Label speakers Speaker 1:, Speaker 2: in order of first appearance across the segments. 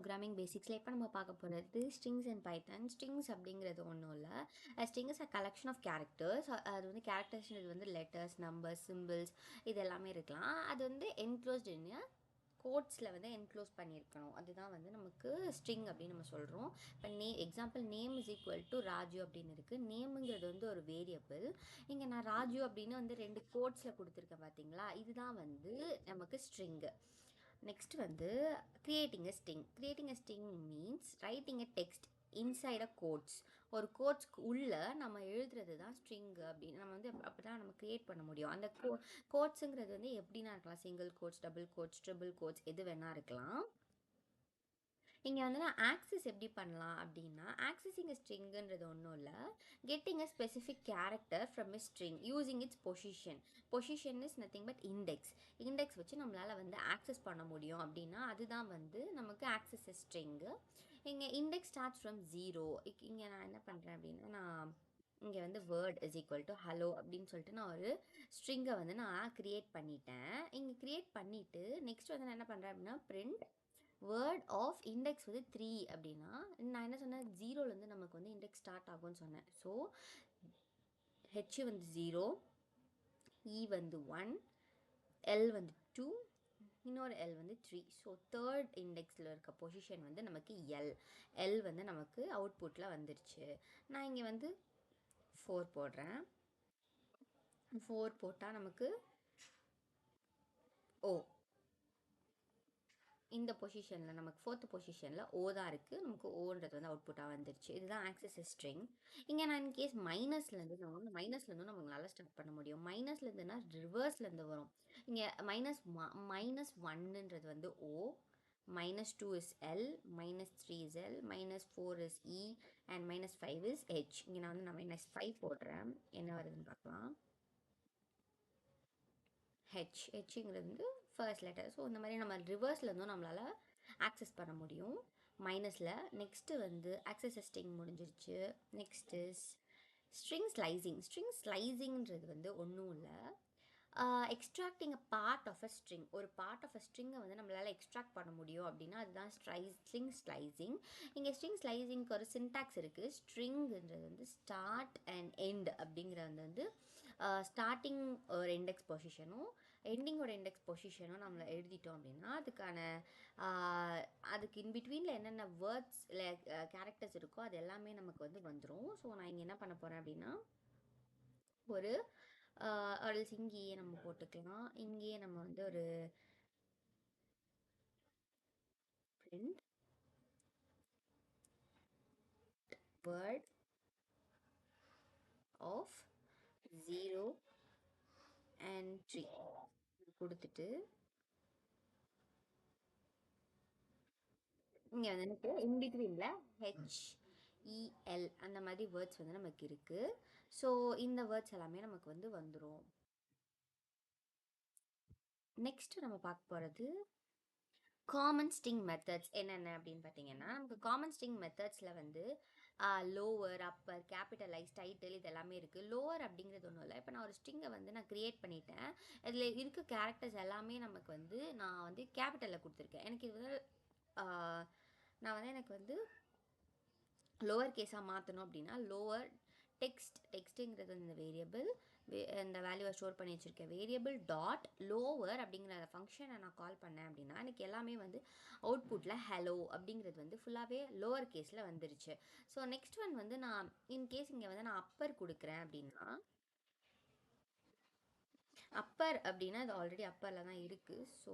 Speaker 1: Programming பேசிக்ஸில் இப்போ நம்ம பார்க்க போகிறது ஸ்ட்ரிங்ஸ் அண்ட் பைத்தன். ஸ்ட்ரிங்ஸ் அப்படிங்கிறது ஒன்றும் இல்லை. String is a collection of characters. அது வந்து கேரக்டர்ஸ்ன்றது வந்து லெட்டர்ஸ், நம்பர்ஸ், சிம்பிள்ஸ் இது எல்லாமே இருக்கலாம். அது வந்து என்க்ளோஸ்ட் இன் கோட்ஸில் வந்து என்க்ளோஸ் பண்ணியிருக்கணும். அதுதான் வந்து நமக்கு ஸ்ட்ரிங் அப்படின்னு நம்ம சொல்கிறோம். இப்போ example name is equal to Raju அப்படின்னு இருக்குது. நேமுங்கிறது வந்து ஒரு வேரியபிள். இங்கே நான் ராஜு அப்படின்னு வந்து 2 கோட்ஸில் கொடுத்துருக்கேன் பார்த்தீங்களா, இதுதான் வந்து நமக்கு ஸ்ட்ரிங்கு. நெக்ஸ்ட் வந்து creating a string. Creating a string means writing a text inside a quotes. ஒரு கோட்ஸ்க்கு உள்ள நம்ம எழுதுறது தான் ஸ்ட்ரிங் அப்படின்னு நம்ம வந்து அப்படி தான் நம்ம கிரியேட் பண்ண முடியும். அந்த கோட்ஸுங்கிறது வந்து எப்படின்னா இருக்கலாம், single quotes, double quotes, triple quotes எது வேணா இருக்கலாம். இங்கே வந்து நான் ஆக்சஸ் எப்படி பண்ணலாம் அப்படின்னா, ஆக்சஸிங் ஸ்ட்ரிங்குன்றது ஒன்றும் இல்லை, getting a specific character from a string using it's position. Position is nothing but index. Index வச்சு நம்மளால் வந்து ஆக்சஸ் பண்ண முடியும் அப்படின்னா அதுதான் வந்து நமக்கு ஆக்சஸ் ஸ்ட்ரிங்கு. இங்கே இண்டெக்ஸ் ஸ்டார்ட்ஸ் ஃப்ரம் 0. இங்கே நான் என்ன பண்ணுறேன் அப்படின்னா, நான் இங்கே வந்து word is equal to hello அப்படின்னு சொல்லிட்டு நான் ஒரு ஸ்ட்ரிங்கை வந்து நான் க்ரியேட் பண்ணிட்டேன். இங்கே க்ரியேட் பண்ணிவிட்டு நெக்ஸ்ட் வந்து நான் என்ன பண்ணுறேன் அப்படின்னா, பிரிண்ட் வேர்ட் ஆஃப் இண்டெக்ஸ் வந்து 3 அப்படின்னா, நான் என்ன சொன்னேன், 0லேருந்து நமக்கு வந்து இண்டெக்ஸ் ஸ்டார்ட் ஆகும்னு சொன்னேன். ஸோ ஹெச் வந்து 0, இ வந்து 1, எல் வந்து 2, இன்னொரு எல் வந்து 3. ஸோ தேர்ட் இண்டெக்ஸில் இருக்க பொசிஷன் வந்து நமக்கு எல் வந்து நமக்கு அவுட்புட்டில் வந்துருச்சு. நான் இங்கே வந்து 4 போடுறேன். 4 போட்டால் நமக்கு ஓ, இந்த பொசிஷனில் நமக்கு 4th பொசிஷனில் ஓ தான் இருக்குது. நமக்கு ஓன்றது வந்து அவுட்புட்டாக வந்துருச்சு. இதுதான் ஆக்சஸ் ஸ்ட்ரிங். இங்கே நான் இன்கேஸ் மைனஸ்லேருந்து நமக்கு நல்லா ஸ்டார்ட் பண்ண முடியும். மைனஸ்லேருந்துன்னா ரிவர்ஸ்லேருந்து வரும். இங்கே மைனஸ் ஒன்னுன்றது வந்து ஓ, -2 is L, -3 is L, -4 is E, and -5 is H. இங்கே நான் வந்து -5 போடுறேன். என்ன வருதுன்னு பார்க்கலாம். ஹெச்ங்கிறது வந்து ஃபர்ஸ்ட் லெட்டர். ஸோ இந்த மாதிரி நம்ம ரிவர்ஸில் இருந்தும் நம்மளால் ஆக்சஸ் பண்ண முடியும் மைனஸில். நெக்ஸ்ட்டு வந்து ஆக்சஸ் ஸ்ட்ரிங் முடிஞ்சிருச்சு. நெக்ஸ்ட்டு ஸ்ட்ரிங் ஸ்லைசிங்ன்றது வந்து ஒன்றும் இல்லை, extracting a part of a string. ஒரு பார்ட் ஆஃப் அ ஸ்ட்ரிங்கை வந்து நம்மளால் எக்ஸ்ட்ராக்ட் பண்ண முடியும் அப்படின்னா அதுதான் ஸ்ட்ரிங் ஸ்லைசிங். இங்கே ஸ்ட்ரிங் ஸ்லைசிங்க்கு ஒரு சின்டாக்ஸ் இருக்குது. ஸ்ட்ரிங்ன்றது வந்து ஸ்டார்ட் அண்ட் எண்ட் அப்படிங்கிறது வந்து ஸ்டார்டிங் ஒரு இண்டெக்ஸ் பொசிஷனும் எண்டிங்கோட இண்டெக்ஸ் பொசிஷனும் நம்மளை எழுதிட்டோம் அப்படின்னா அதுக்கு இன்பிட்வீனில் என்னென்ன வேர்ட்ஸ் இல்லை கேரக்டர்ஸ் இருக்கோ அது எல்லாமே நமக்கு வந்து வந்துடும். ஸோ நான் இங்கே என்ன பண்ண போகிறேன் அப்படின்னா, ஒரு இங்கேயே நம்ம போட்டுக்கலாம். இங்கேயே நம்ம வந்து ஒரு print word of 0 and 3 கொடுத்துட்டு இங்கே வந்து எனக்கு இன்பிட்வீனில் ஹெச்இஎல் அந்த மாதிரி வேர்ட்ஸ் வந்து நமக்கு இருக்குது. ஸோ இந்த வேர்ட்ஸ் எல்லாமே நமக்கு வந்து வந்துடும். நெக்ஸ்ட் நம்ம பார்க்க போகிறது காமன் ஸ்ட்ரிங் மெத்தட்ஸ் என்னென்ன அப்படின்னு பார்த்தீங்கன்னா, நமக்கு காமன் ஸ்ட்ரிங் மெத்தட்ஸில் வந்து லோவர், அப்பர், கேபிட்டலைஸ், டைட்டில் இது எல்லாமே இருக்குது. லோவர் அப்படிங்கிறது ஒன்றும் இல்லை. இப்போ நான் ஒரு ஸ்ட்ரிங்கை வந்து நான் க்ரியேட் பண்ணிட்டேன். இதில் இருக்க கேரக்டர்ஸ் எல்லாமே நமக்கு வந்து நான் வந்து கேபிட்டலில் கொடுத்துருக்கேன். எனக்கு இது வந்து எனக்கு வந்து லோவர் கேஸாக மாற்றணும் அப்படின்னா லோவர் டெக்ஸ்ட்டுங்கிறது இந்த வேரியபிள், இந்த வேல்யூவை ஸ்டோர் பண்ணி வச்சுருக்கேன் வேரியபிள் டாட் லோவர் அப்படிங்கிற அந்த ஃபங்க்ஷனை நான் கால் பண்ணேன் அப்படின்னா எனக்கு எல்லாமே வந்து அவுட்புட்டில் ஹலோ அப்படிங்கிறது வந்து ஃபுல்லாகவே லோவர் கேஸில் வந்துருச்சு. ஸோ நெக்ஸ்ட் ஒன் வந்து நான் இன்கேஸ் இங்கே வந்து நான் அப்பர் கொடுக்குறேன் அப்படின்னா, அப்பர் அப்படின்னா இது ஆல்ரெடி அப்பரில் தான் இருக்குது. ஸோ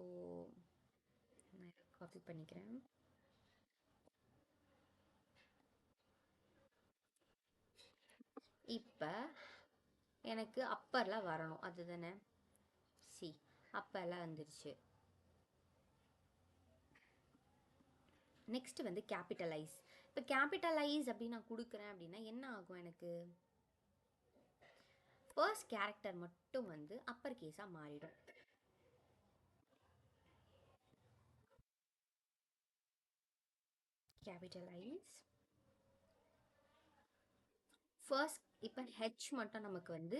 Speaker 1: நான் காப்பி பண்ணிக்கிறேன். இப்போ எனக்கு அப்பர்லாம் வரணும் அதுதானே, அப்பெல்லாம் வந்துருச்சு. நெக்ஸ்ட் வந்து கேபிட்டலைஸ். இப்போ கேபிட்டலைஸ் அப்படின்னு நான் கொடுக்குறேன் அப்படின்னா என்ன ஆகும், எனக்கு ஃபர்ஸ்ட் கேரக்டர் மட்டும் வந்து அப்பர் கேஸாக மாறிடும். Capitalise first. இப்போ ஹெச் மட்டும் நமக்கு வந்து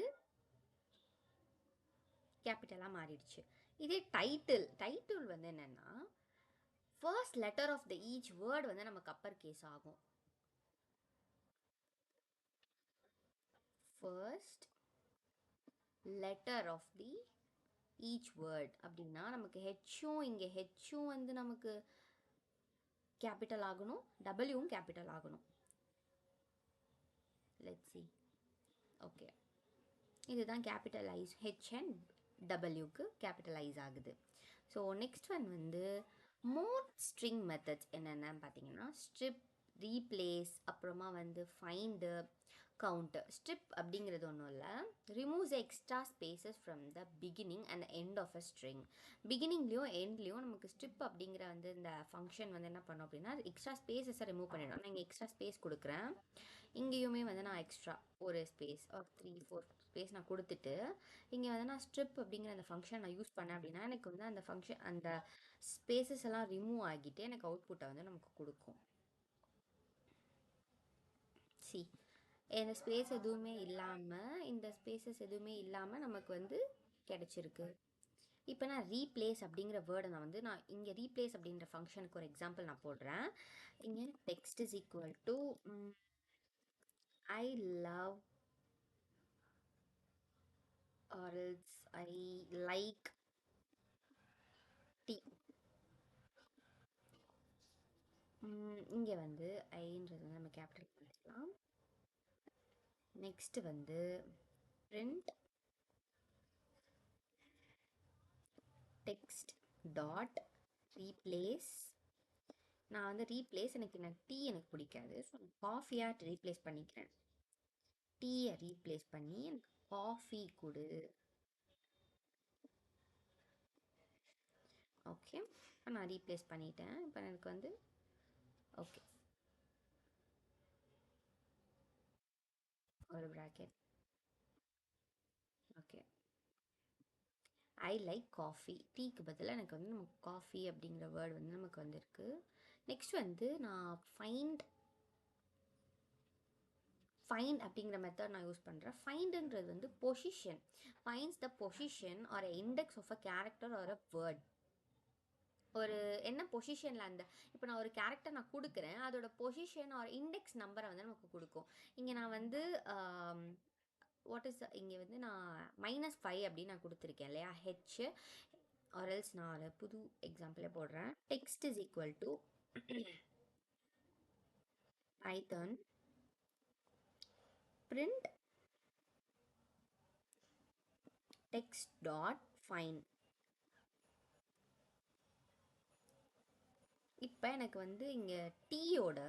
Speaker 1: கேபிட்டலாக மாறிடுச்சு. இதே டைட்டில் வந்து என்னென்னா first letter of the each word வந்து நமக்கு அப்பர் கேஸ் ஆகும். First letter of the each word அப்படின்னா நமக்கு ஹெச்சும் இங்கே ஹெச்சும் வந்து நமக்கு கேபிட்டல் ஆகணும், டபிள்யூவும் கேபிட்டல் ஆகணும். Let's see. ஓகே, இதுதான் கேபிட்டலைஸ் ஹெச்என் டபிள்யூக்கு கேபிட்டலைஸ் ஆகுது. ஸோ நெக்ஸ்ட் ஒன் வந்து மோர் ஸ்ட்ரிங் மெத்தட்ஸ் என்னென்னு பார்த்தீங்கன்னா ஸ்ட்ரிப், ரீப்ளேஸ், அப்புறமா வந்து ஃபைண்டு, கவுண்ட். ஸ்ட்ரிப் அப்படிங்கிறது ஒன்றும் இல்லை, removes extra spaces from the beginning and end of a string. பிகினிங்லேயும் எண்ட்லேயும் நமக்கு ஸ்ட்ரிப் அப்படிங்கிற வந்து இந்த ஃபங்க்ஷன் வந்து என்ன பண்ணோம் அப்படின்னா எக்ஸ்ட்ரா ஸ்பேசஸை ரிமூவ் பண்ணிடும். நான் இங்கே எக்ஸ்ட்ரா ஸ்பேஸ் கொடுக்குறேன், இங்கேயுமே வந்து நான் எக்ஸ்ட்ரா ஒரு ஸ்பேஸ் ஒரு 3-4 ஸ்பேஸ் நான் கொடுத்துட்டு இங்கே வந்து நான் ஸ்ட்ரிப் அப்படிங்கிற அந்த ஃபங்க்ஷன் நான் யூஸ் பண்ணேன் அப்படின்னா எனக்கு வந்து அந்த ஃபங்க்ஷன் அந்த ஸ்பேசஸ் எல்லாம் ரிமூவ் ஆகிட்டு எனக்கு அவுட்புட்டை வந்து நமக்கு கொடுக்கும். சி, இந்த ஸ்பேஸ் எதுவுமே இல்லாமல் இந்த ஸ்பேசஸ் எதுவுமே இல்லாமல் நமக்கு வந்து கிடச்சிருக்கு. இப்போ நான் ரீப்ளேஸ் அப்படிங்கிற வேர்டை நான் இங்கே ரீப்ளேஸ் அப்படின்ற ஃபங்க்ஷனுக்கு ஒரு எக்ஸாம்பிள் நான் போடுறேன். இங்கே text is equal to I love or else I like tea. இங்கே வந்து ஐன்றது நம்ம கேபிட்டல் பண்ணிக்கலாம். நெக்ஸ்ட் வந்து print text dot replace. நான் வந்து ரீப்ளேஸ் எனக்கு டீ எனக்கு பிடிக்காது, ஸோ காஃபியாக ரீப்ளேஸ் பண்ணிக்கிறேன். டீயை ரீப்ளேஸ் பண்ணி எனக்கு காஃபி கொடு. ஓகே, இப்போ நான் ரீப்ளேஸ் பண்ணிட்டேன். இப்போ எனக்கு வந்து ஓகே ஒரு bracket. Okay, I like coffee. டீக்கு பதிலாக எனக்கு வந்து நமக்கு காஃபி அப்படிங்கிற வேர்டு வந்து நமக்கு வந்திருக்கு. நெக்ஸ்ட் வந்து நான் ஃபைண்ட் அப்படிங்கிற மெத்தட் நான் யூஸ் பண்ணுறேன். ஃபைண்டுன்றது வந்து position, finds the position or index of a character or a word. ஒரு என்ன பொசிஷனில் அந்த இப்போ நான் ஒரு கேரக்டர் நான் கொடுக்குறேன், அதோட பொசிஷன் ஆர் இண்டெக்ஸ் நம்பரை வந்து நமக்கு கொடுக்கும். இங்கே நான் வந்து வாட் இஸ் இங்கே வந்து நான் -5 அப்படின்னு நான் கொடுத்துருக்கேன் இல்லையா, ஹெச் ஆர்எல்ஸ். நான் ஒரு புது எக்ஸாம்பிளே போடுறேன். Text is equal to Python print text dot find. இப்போ எனக்கு வந்து இங்கே டீயோட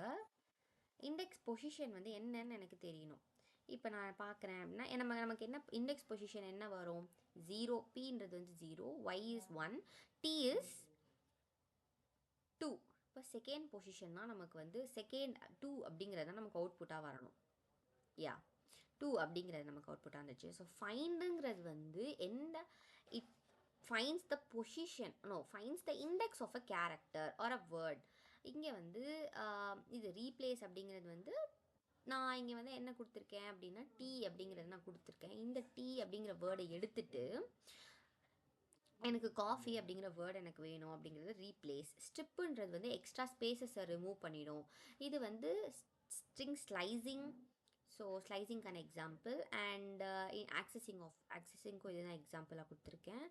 Speaker 1: இண்டெக்ஸ் பொசிஷன் வந்து என்னன்னு எனக்கு தெரியணும். இப்போ நான் பார்க்குறேன் அப்படின்னா நமக்கு என்ன இண்டெக்ஸ் பொசிஷன் என்ன வரும், 0. பீன்றது வந்து 0, ஒய் இஸ் 1, டி இஸ் 2. இப்போ செகண்ட் பொசிஷன்னா நமக்கு வந்து செகண்ட் 2 அப்படிங்கிறது நமக்கு அவுட்புட்டாக வரணும். யா, 2 அப்படிங்கிறது நமக்கு அவுட்புட்டாக இருந்துச்சு. ஸோ ஃபைண்டுங்கிறது வந்து எந்த it finds the position, finds the index of a character or a word. இங்கே வந்து இது ரீப்ளேஸ் அப்படிங்கிறது வந்து நான் இங்கே வந்து என்ன கொடுத்துருக்கேன் அப்படின்னா டீ அப்படிங்கிறது நான் கொடுத்துருக்கேன். இந்த டீ அப்படிங்கிற வேர்டை எடுத்துட்டு எனக்கு காஃபி அப்படிங்கிற வேர்டு எனக்கு வேணும் அப்படிங்கிறது ரீப்ளேஸ். ஸ்ட்ரிப்புன்றது வந்து எக்ஸ்ட்ரா ஸ்பேசஸை ரிமூவ் பண்ணிடும். இது வந்து ஸ்ட்ரிங் ஸ்லைசிங். ஸோ ஸ்லைசிங்கான எக்ஸாம்பிள் அண்ட் ஆக்சஸிங்க்கும் இதுதான் எக்ஸாம்பிளாக கொடுத்துருக்கேன்.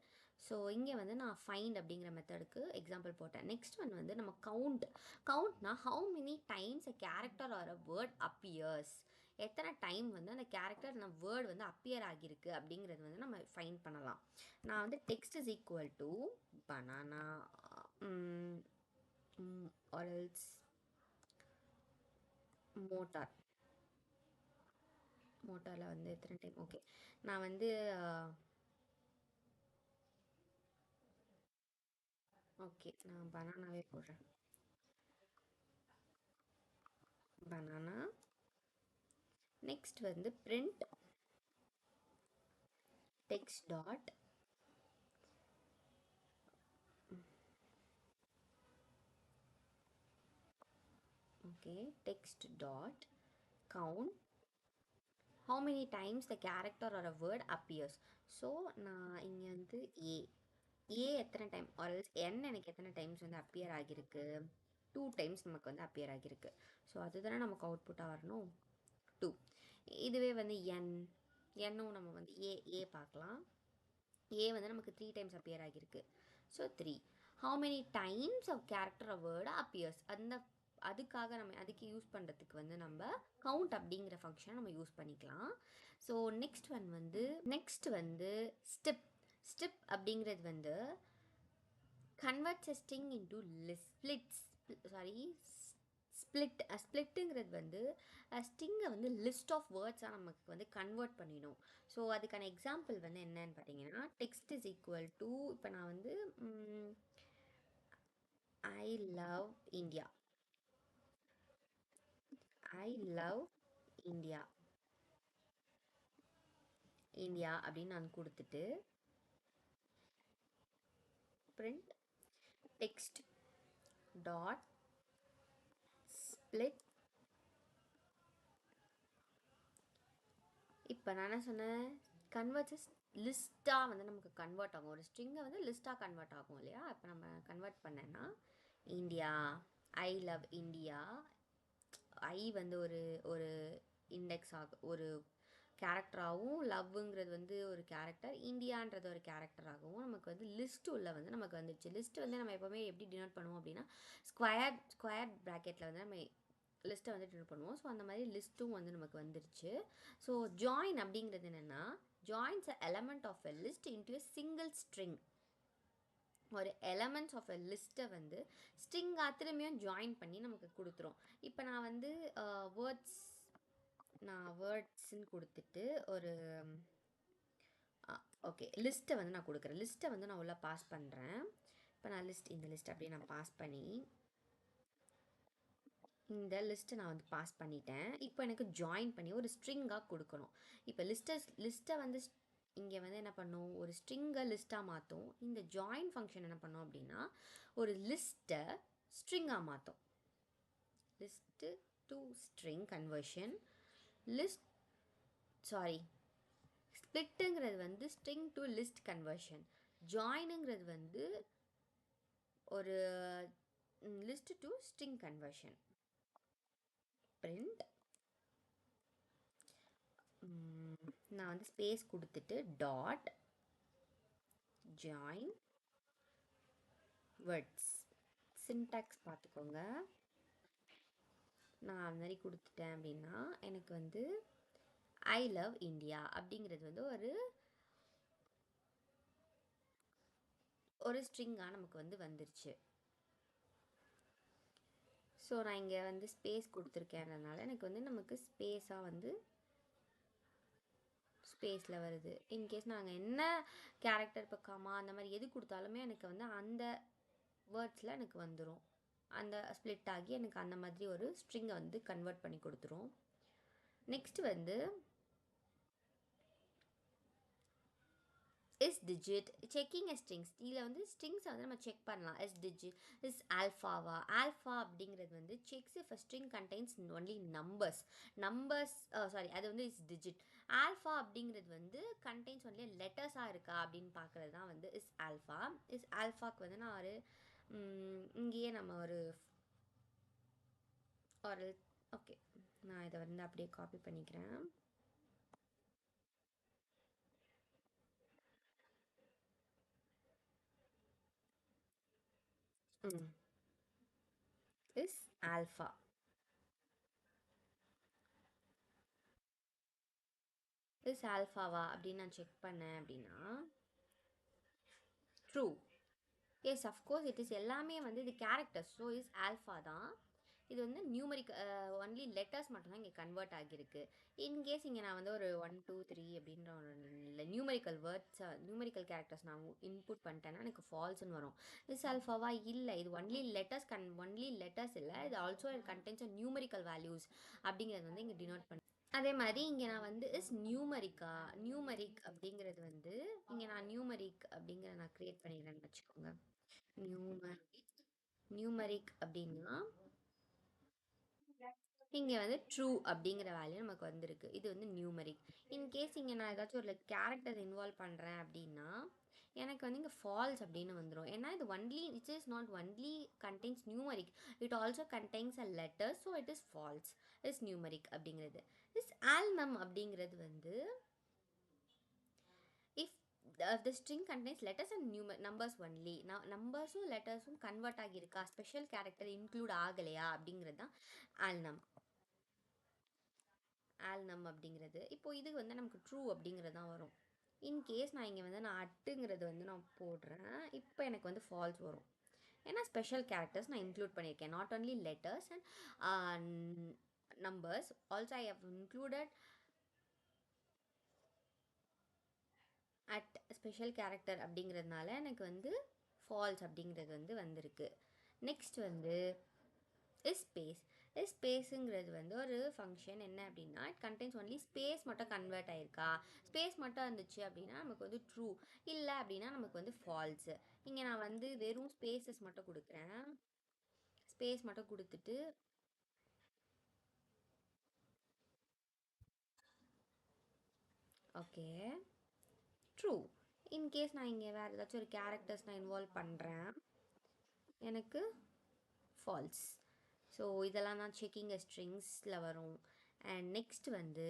Speaker 1: ஸோ இங்கே வந்து நான் ஃபைண்ட் அப்படிங்கிற மெத்தடுக்கு எக்ஸாம்பிள் போட்டேன். நெக்ஸ்ட் ஒன் வந்து நம்ம கவுண்ட்னா how many times a character or a word appears. எத்தனை டைம் வந்து அந்த கேரக்டர் அந்த வேர்டு வந்து அப்பியர் ஆகியிருக்கு அப்படிங்கிறது வந்து நம்ம ஃபைண்ட் பண்ணலாம். நான் வந்து text is equal to banana or else மோட்டாரில் வந்து எத்தனை டைம். ஓகே, நான் வந்து ஓகே நான் பனானாவே போடுறேன். பனானா. நெக்ஸ்ட் வந்து print text dot okay text dot count how many times the character or a word appears. So நான் இங்கே வந்து ஏ எத்தனை டைம் ஆர்எல்ஸ் என் எனக்கு எத்தனை டைம்ஸ் வந்து அப்பியர் ஆகியிருக்கு, 2 டைம்ஸ் நமக்கு வந்து அப்பியர் ஆகியிருக்கு. ஸோ அதுதானே நமக்கு அவுட்புட்டாக வரணும், 2. இதுவே வந்து என்னும் நம்ம வந்து ஏ பார்க்கலாம். ஏ வந்து நமக்கு 3 டைம்ஸ் அப்பியர் ஆகியிருக்கு. So 3. How many times of character of word appears, அதுக்காக நம்ம அதுக்கு யூஸ் பண்ணுறதுக்கு வந்து நம்ம கவுண்ட் அப்படிங்கிற ஃபங்க்ஷனை நம்ம யூஸ் பண்ணிக்கலாம். ஸோ நெக்ஸ்ட் வந்து ஸ்டெப் அப்படிங்கிறது வந்து converts a string into list splits sorry ஸ்ப்ளிட்டுங்கிறது வந்து ஸ்ட்ரிங்கை வந்து லிஸ்ட் ஆஃப் வேர்ட்ஸாக நமக்கு வந்து கன்வெர்ட் பண்ணிடும். ஸோ அதுக்கான எக்ஸாம்பிள் வந்து என்னன்னு பார்த்தீங்கன்னா, டெக்ஸ்ட் இஸ் ஈக்குவல் டு, இப்போ நான் வந்து I love India, I love India India அப்படின்னு நான் கொடுத்துட்டு print text dot split. இப்போ நான் என்ன சொன்னேன், கன்வெர்ட்ஸ் லிஸ்ட்டாக வந்து நமக்கு கன்வெர்ட் ஆகும். ஒரு ஸ்ட்ரிங்கை வந்து லிஸ்ட்டாக கன்வெர்ட் ஆகும் இல்லையா. இப்போ நம்ம கன்வெர்ட் பண்ணேன்னா இந்தியா, ஐ லவ் இந்தியா, ஐ வந்து ஒரு ஒரு இண்டெக்ஸ் ஆகும், ஒரு கேரக்டராகவும், லவ்ங்கிறது வந்து ஒரு கேரக்டர், இந்தியான்றது ஒரு கேரக்டராகவும் நமக்கு வந்து லிஸ்ட் உள்ள வந்து நமக்கு வந்துடுச்சு. லிஸ்ட் வந்து நம்ம எப்போவுமே எப்படி டினோட் பண்ணுவோம் அப்படின்னா, ஸ்கொயர் ப்ராக்கெட்டில் வந்து நம்ம லிஸ்ட்டை வந்து டினோட் பண்ணுவோம். ஸோ அந்த மாதிரி லிஸ்ட்டும் வந்து நமக்கு வந்துருச்சு. ஸோ ஜாயின் அப்படிங்கிறது என்னென்னா, joins a element of a list into a single string. ஒரு எலமெண்ட்ஸ் ஆஃப் எ லிஸ்ட்டை வந்து ஸ்ட்ரிங்காக திரும்பியும் ஜாயின் பண்ணி நமக்கு கொடுத்துரும். இப்போ நான் வந்து வேர்ட்ஸ்ன்னு கொடுத்துட்டு ஒரு ஓகே லிஸ்ட்டை வந்து நான் கொடுக்குறேன். லிஸ்ட்டை வந்து நான் உள்ள பாஸ் பண்ணுறேன். இப்போ நான் இந்த லிஸ்ட் அப்படியே நான் பாஸ் பண்ணி இந்த லிஸ்ட்டை நான் வந்து பாஸ் பண்ணிட்டேன். இப்போ எனக்கு ஜாயின் பண்ணி ஒரு ஸ்ட்ரிங்காக கொடுக்கணும். இப்போ லிஸ்ட்டை வந்து இங்கே வந்து என்ன பண்ணும், ஒரு ஸ்ட்ரிங்கை லிஸ்ட்டாக மாற்றும். இந்த ஜாயின் ஃபங்க்ஷன் என்ன பண்ணும் அப்படின்னா, ஒரு லிஸ்ட்டை ஸ்ட்ரிங்காக மாற்றும். List to string conversion. ஸ்ப்ளிட்டுங்கிறது வந்து ஸ்ட்ரிங் டு லிஸ்ட் கன்வர்ஷன். ஜாயினுங்கிறது வந்து ஒரு list to string conversion. Print நான் வந்து ஸ்பேஸ் கொடுத்துட்டு டாட் ஜாயின் வேர்ட்ஸ். சின்டாக்ஸ் பார்த்துக்கோங்க. நான் அது மாதிரி கொடுத்துட்டேன் அப்படின்னா எனக்கு வந்து ஐ லவ் இந்தியா அப்படிங்கிறது வந்து ஒரு ஸ்ட்ரிங்காக நமக்கு வந்து வந்துருச்சு. ஸோ நான் இங்கே வந்து ஸ்பேஸ் கொடுத்துருக்கேன்றதுனால எனக்கு வந்து நமக்கு ஸ்பேஸாக வந்து ஸ்பேஸில் வருது. இன்கேஸ் நாங்கள் என்ன கேரக்டர் இப்போ கமா அந்த மாதிரி எது கொடுத்தாலுமே எனக்கு வந்து அந்த வேர்ட்ஸில் எனக்கு வந்துடும். அந்த ஸ்ப்ளிட் ஆகி எனக்கு அந்த மாதிரி ஒரு ஸ்ட்ரிங்கை வந்து கன்வெர்ட் பண்ணி கொடுத்துரும். நெக்ஸ்ட் வந்து is digit checking a strings. இதில் வந்து ஸ்ட்ரிங்ஸை வந்து நம்ம செக் பண்ணலாம். இஸ் டிஜிட் இஸ் ஆல்ஃபாவா. ஆல்ஃபா அப்படிங்கிறது வந்து checks if a string contains only numbers sorry அது வந்து இஸ் டிஜிட். ஆல்ஃபா அப்படிங்கிறது வந்து கண்டெய்ன்ஸ் ஒன்லி லெட்டர்ஸாக இருக்கா அப்படின்னு பார்க்குறது தான் வந்து இஸ் ஆல்ஃபா. இஸ் ஆல்ஃபாக்கு வந்து நான் ஒரு இங்கேயே நம்ம ஒரு ஓகே நான் இதை வந்து அப்படியே காப்பி பண்ணிக்கிறேன். Is alpha. இஸ் ஆல்ஃபாவா அப்படின்னு நான் செக் பண்ணேன் அப்படின்னா true. Yes of course it is எல்லாமே வந்து இது கேரக்டர்ஸ். ஸோ இஸ் ஆல்ஃபா தான். இது வந்து நியூமரிக் ஒன்லி லெட்டர்ஸ் மட்டும்தான் இங்கே கன்வெர்ட் ஆகியிருக்கு. இன்கேஸ் இங்கே நான் வந்து ஒரு 1 2 3 அப்படின்ற ஒரு நியூமரிக்கல் கேரக்டர்ஸ் நான் இன்புட் பண்ணிட்டேன்னா எனக்கு ஃபால்ஸ்ன்னு வரும். இஸ் ஆல்ஃபாவா இல்லை, இது ஒன்லி லெட்டர்ஸ் இல்லை, இது ஆல்சோ கண்டென்ஸ் நியூமரிக்கல் வேல்யூஸ் அப்படிங்கிறது வந்து இங்கே டினோட் பண்ணி. அதே மாதிரி இங்கே நான் வந்து இஸ் நியூமரிக் அப்படிங்கிறது வந்து இங்கே நான் நியூமரிக் அப்படிங்கிற நான் க்ரியேட் பண்ணிடுறேன்னு வச்சுக்கோங்க. நியூமரிக் அப்படின்னா இங்கே வந்து ட்ரூ அப்படிங்கிற வேல்யூ நமக்கு வந்திருக்கு. இது வந்து நியூமரிக். இன்கேஸ் இங்கே நான் ஏதாச்சும் ஒரு கேரக்டர் இன்வால்வ் பண்ணுறேன் அப்படின்னா எனக்கு வந்து இங்கே ஃபால்ஸ் அப்படின்னு வந்துடும். ஏன்னா இது only it is not only contains numeric, it also contains a letter, so it is false. Is numeric அப்படிங்கிறது. இஸ் ஆல்னம் அப்படிங்கிறது வந்து if the string contains letters and numbers only. நம்பர்ஸும் லெட்டர்ஸும் கன்வெர்ட் ஆகியிருக்கா, ஸ்பெஷல் கேரக்டர் இன்க்ளூட் ஆகலையா அப்படிங்கிறது தான் ஆல்னம். ஆல்னம் அப்படிங்கிறது இப்போ இது வந்து நமக்கு ட்ரூ அப்படிங்கிறது தான் வரும். இன்கேஸ் நான் இங்கே வந்து நான் அட்டுங்கிறது வந்து நான் போடுறேன், இப்போ எனக்கு வந்து ஃபால்ஸ் வரும். ஏன்னா ஸ்பெஷல் கேரக்டர்ஸ் நான் இன்க்ளூட் பண்ணியிருக்கேன். Not only letters and numbers, also I have included at special character அப்படிங்கிறதுனால எனக்கு வந்து ஃபால்ஸ் அப்படிங்கிறது வந்து வந்திருக்கு. நெக்ஸ்ட் வந்து ஸ்பேஸ். ஸ்பேஸுங்கிறது வந்து ஒரு ஃபங்க்ஷன். என்ன அப்படின்னா இட் கண்டெய்ன்ஸ் ஒன்லி ஸ்பேஸ் மட்டும் கன்வெர்ட் ஆயிருக்கா, ஸ்பேஸ் மட்டும் இருந்துச்சு அப்படின்னா நமக்கு வந்து ட்ரூ, இல்லை அப்படின்னா நமக்கு வந்து ஃபால்ஸு. இங்கே நான் வந்து வெறும் ஸ்பேசஸ் மட்டும் கொடுக்குறேன். ஸ்பேஸ் மட்டும் கொடுத்துட்டு ஓகே ட்ரூ. இன்கேஸ் நான் இங்கே வேறு ஏதாச்சும் ஒரு கேரக்டர்ஸ் நான் இன்வால்வ் பண்ணுறேன், எனக்கு ஃபால்ஸ். ஸோ இதெல்லாம் தான் செக்கிங் ஸ்ட்ரிங்ஸில் வரும். அண்ட் நெக்ஸ்ட் வந்து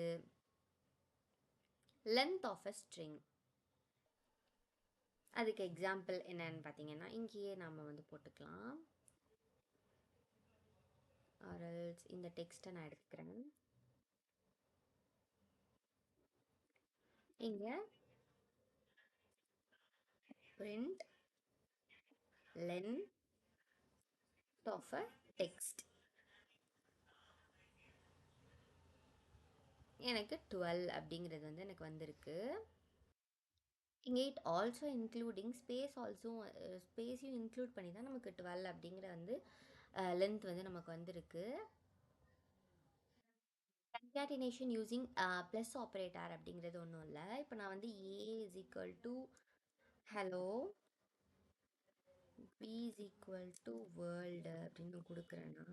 Speaker 1: லென்த் ஆஃப் அ ஸ்ட்ரிங். அதுக்கு எக்ஸாம்பிள் என்னன்னு பார்த்தீங்கன்னா இங்கேயே நம்ம வந்து போட்டுக்கலாம். ஆர்எல்ஸ் இந்த டெக்ஸ்ட்டை நான் எடுத்துக்கிறேன். இங்கே print length of a text. எனக்கு 12 அப்படிங்கிறது வந்து எனக்கு வந்திருக்கு. இங்கே it also including space, also ஸ்பேஸையும் இன்க்ளூட் பண்ணி தான் நமக்கு 12 அப்படிங்கிற வந்து லென்த் வந்து நமக்கு வந்திருக்கு. கன்காட்டினேஷன் யூஸிங் ப்ளஸ் ஆப்ரேட்டர் அப்படிங்கிறது ஒன்றும் இல்லை. இப்போ நான் வந்து A is equal to hello, B is equal to world அப்படின்னு கொடுக்குறேன்னா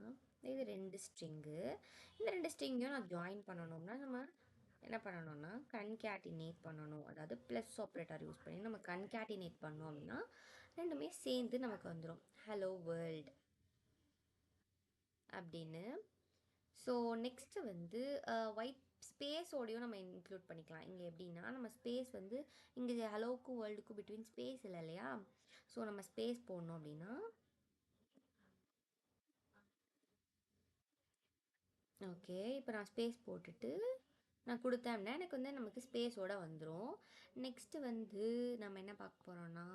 Speaker 1: இது 2 ஸ்ட்ரிங்கு. இந்த 2 ஸ்ட்ரிங்கையும் நான் ஜாயின் பண்ணணும்னா நம்ம என்ன பண்ணணும்னா கன்கேட்டினேட் பண்ணணும். அதாவது ப்ளஸ் ஆப்ரேட்டர் யூஸ் பண்ணி நம்ம கன்கேட்டினேட் பண்ணோம் அப்படின்னா ரெண்டுமே சேர்ந்து நமக்கு வந்துடும் ஹலோ வேர்ல்டு அப்படின்னு. ஸோ நெக்ஸ்ட்டு வந்து ஒயிட் ஸ்பேஸோடையும் நம்ம இன்க்ளூட் பண்ணிக்கலாம். இங்கே எப்படின்னா நம்ம ஸ்பேஸ் வந்து இங்கே ஹலோக்கும் வேர்ல்டுக்கும் பிட்வீன் ஸ்பேஸ் இல்லை இல்லையா, ஸோ நம்ம ஸ்பேஸ் போடணும் அப்படின்னா ஓகே. இப்போ நான் ஸ்பேஸ் போட்டுட்டு நான் கொடுத்தேன்னா எனக்கு வந்து நமக்கு ஸ்பேஸோடு வந்துடும். நெக்ஸ்ட்டு வந்து நம்ம என்ன பார்க்க போகிறோன்னா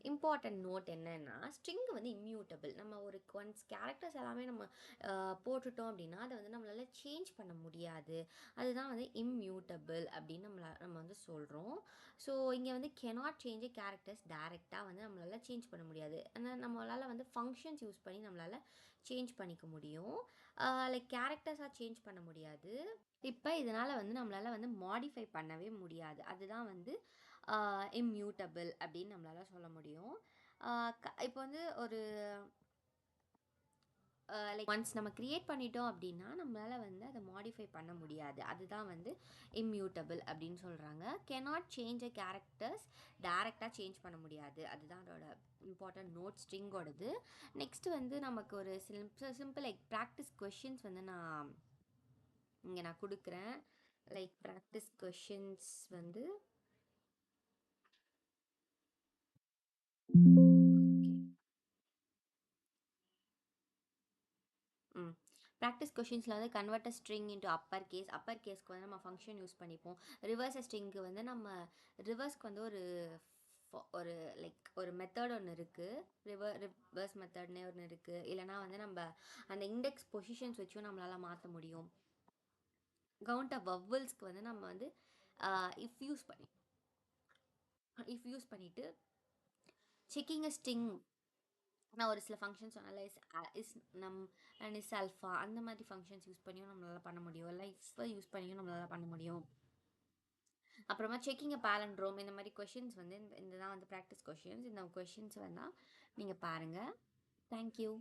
Speaker 1: இம்பார்ட்டன்ட் நோட் என்னன்னா ஸ்ட்ரிங் வந்து இம்மியூட்டபிள். நம்ம ஒரு ஒன்ஸ் கேரக்டர்ஸ் எல்லாமே நம்ம போட்டுட்டோம் அப்படின்னா அதை வந்து நம்மளால் சேஞ்ச் பண்ண முடியாது. அதுதான் வந்து இம்மியூட்டபிள் அப்படின்னு நம்ம வந்து சொல்கிறோம். ஸோ இங்கே வந்து கெனாட் சேஞ்ச் கேரக்டர்ஸ் டேரெக்டாக வந்து நம்மளால் சேஞ்ச் பண்ண முடியாது. ஆனால் நம்மளால் வந்து ஃபங்க்ஷன்ஸ் யூஸ் பண்ணி நம்மளால் சேஞ்ச் பண்ணிக்க முடியும். லைக் கேரக்டர்ஸாக சேஞ்ச் பண்ண முடியாது. இப்போ இதனால் வந்து நம்மளால் வந்து மாடிஃபை பண்ணவே முடியாது. அதுதான் வந்து இம்மியூட்டபிள் அப்படின்னு நம்மளால் சொல்ல முடியும். இப்போ வந்து ஒரு லைக் ஒன்ஸ் நம்ம க்ரியேட் பண்ணிட்டோம் அப்படின்னா நம்மளால் வந்து அதை மாடிஃபை பண்ண முடியாது. அதுதான் வந்து இம்மியூட்டபிள் அப்படின்னு சொல்கிறாங்க. கெனாட் சேஞ்ச் அ கேரக்டர்ஸ் டேரெக்டாக சேஞ்ச் பண்ண முடியாது. அதுதான் அதோட இம்பார்ட்டன்ட் நோட் ஸ்ட்ரிங்கோடது. நெக்ஸ்ட்டு வந்து நமக்கு ஒரு சிம்பிள் லைக் ப்ராக்டிஸ் கொஷின்ஸ் வந்து நான் இங்கே நான் கொடுக்குறேன். லைக் ப்ராக்டிஸ் கொஷின்ஸ் வந்து ப்ராக்டிஸ் கொஷின்ஸில் வந்து கன்வெர்ட் ஸ்ட்ரிங் இன்ட்டு அப்பர் கேஸ்க்கு வந்து நம்ம ஃபங்க்ஷன் யூஸ் பண்ணிப்போம். ரிவர்ஸ் ஸ்ட்ரிங்க்கு வந்து நம்ம ரிவர்ஸ்க்கு வந்து ஒரு லைக் ஒரு மெத்தட் ஒன்று இருக்குது, ரிவர்ஸ் மெத்தட்னே ஒன்று இருக்குது. இல்லைனா வந்து நம்ம அந்த இண்டெக்ஸ் பொசிஷன்ஸ் வச்சும் நம்மளால் மாற்ற முடியும். கவுண்ட் ஆஃப் வவ்வல்ஸ்க்கு வந்து நம்ம வந்து இஃப் யூஸ் பண்ணிவிட்டு செக்கிங் அ ஸ்ட்ரிங் நான் ஒரு சில ஃபங்க்ஷன்ஸ் சொன்னால இஸ் நம் அண்ட் இஸ் அல்ஃபா அந்த மாதிரி ஃபங்க்ஷன்ஸ் யூஸ் பண்ணியும் நம்மளால் பண்ண முடியும். இல்லை இஃப் யூஸ் பண்ணியும் நம்மளால் பண்ண முடியும். அப்புறமா செக்கிங் அ பேலண்ட்ரோம் இந்த மாதிரி கொஷின்ஸ் வந்து இந்த தான் வந்து ப்ராக்டிஸ் கொஷின்ஸ். இந்த கொஷின்ஸ் வேணால் நீங்கள் பாருங்கள். தேங்க்யூ.